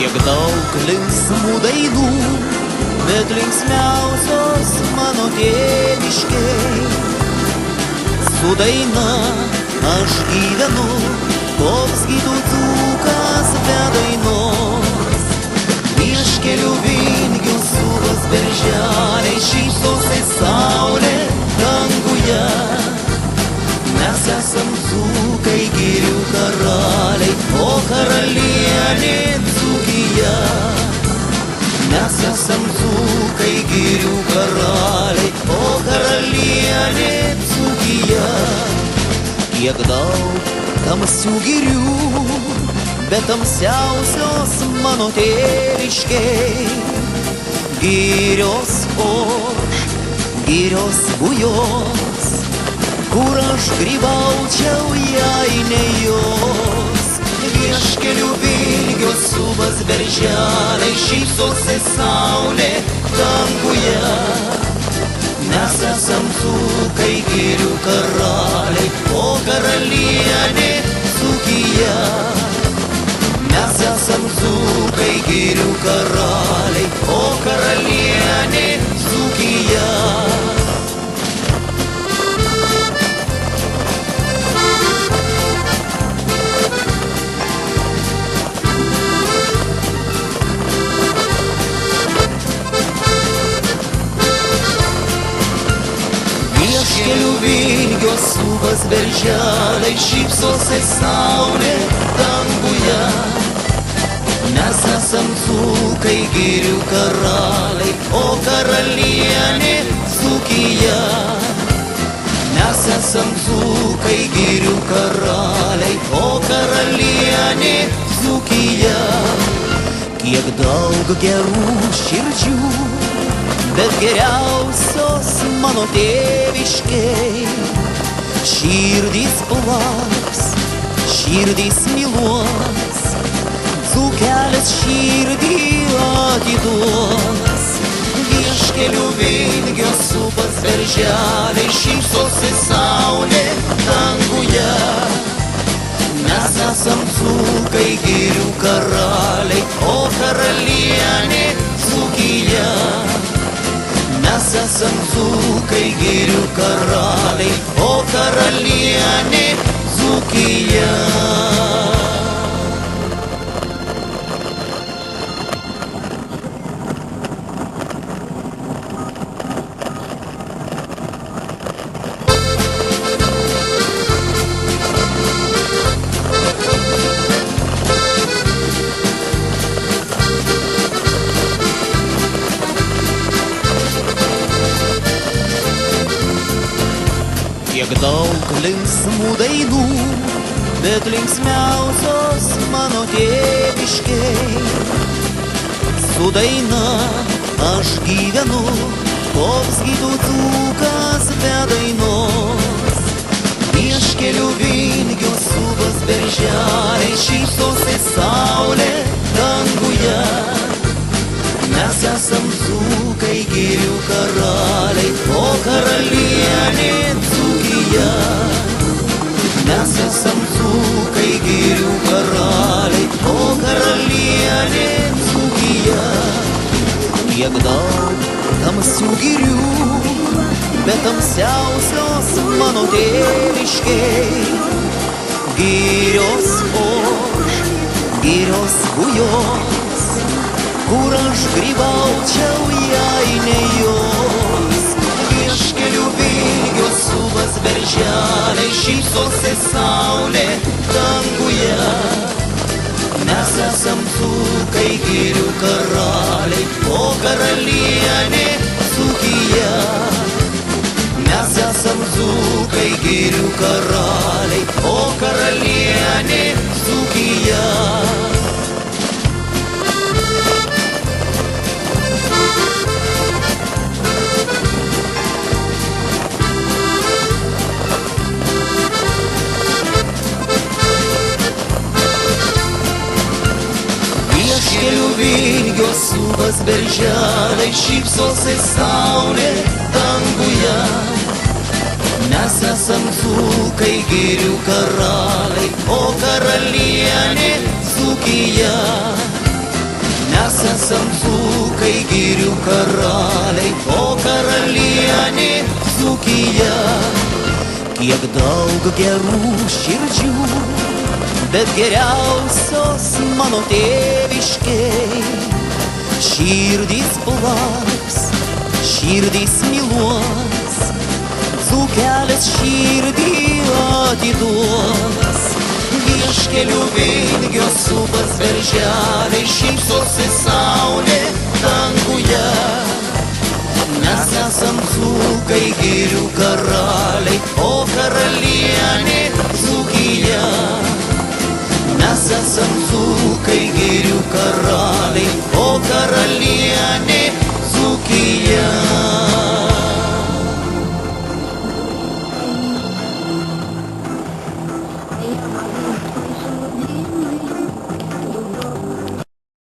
Kiek daug linksmų dainų, bet linksmiausios mano tėviškėj. Su daina aš gyvenu, koks gytų dzūkas be dainos. Vieškelių vingių suvas berželiai, šypsosi saulė danguje. Mes esam dzūkai, girių karaliai, o karalienė Dzūkija. Mes esam dzūkai, girių karaliai, o karalienė Dzūkija. Kiek daug tamsių girių, bet tamsiausios mano tėviškėj. Girios oš, girios bujos, kur aš grybaučiau, jei ne jos. Vieškelių vingios suvas berželiai, šypsosi saulė danguje. Mes esam dzūkai, girių karaliai, o karalienė Dzūkija. Mes esam dzūkai, girių karaliai, o karalienė Dzūkija. Vieškelių vingios suvas berželiai, šypsosi saulė danguje. Mes esam dzūkai, girių karaliai, o karalienė Dzūkija. Mes esam dzūkai, girių karaliai, o karalienė Dzūkija. Kiek daug gerų širdžių, bet geriausios mano tėviškėj. Širdys plaks, širdys myluos, dzūkelis širdį atiduos. Vieškelių vingios suvas berželiai, šypsosi saulė danguje. Mes esam dzūkai, girių karaliai, o karalienė Dzūkija. Mes esam dzūkai, girių karaliai, o karalienė Dzūkija. Kiek daug linksmų dainų, bet linksmiausios mano tėviškėj. Su daina aš gyvenu, koks gytų dzūkas be dainos. Vieškelių vingių suvas berželiai, šypsosi saulė danguje. Mes esam dzūkai, girių karaliai, o karalienė Dzūkija. Mes esam dzūkai, girių karaliai, o karalienė Dzūkija. Kiek daug tamsių girių, bet tamsiausios mano tėviškėj. Girios oš, girios bujos, kur aš grybaučiau, jei ne jos. Vieškelių vingios suvas berželiai, šypsosi saulė danguje. Mes esam dzūkai, girių karaliai, o karalienė Dzūkija. Mes esam dzūkai, girių karaliai, o karalienė Dzūkija. Vieškelių vingios suvas berželiai, šypsosi saulė danguje. Mes esam dzūkai, girių karaliai, o karalienė Dzūkija. Mes esam dzūkai, girių karaliai, o karalienė Dzūkija. Kiek daug gerų širdžių, bet geriausios mano tėviškei. Širdys plaks, širdys myluos, dzūkelis širdį atiduos. Vieškelių vingios supas berželiai, šypsosi saulė danguje. Mes esam dzūkai, girių karaliai, o karalienė Dzūkija. Mes esam dzūkai,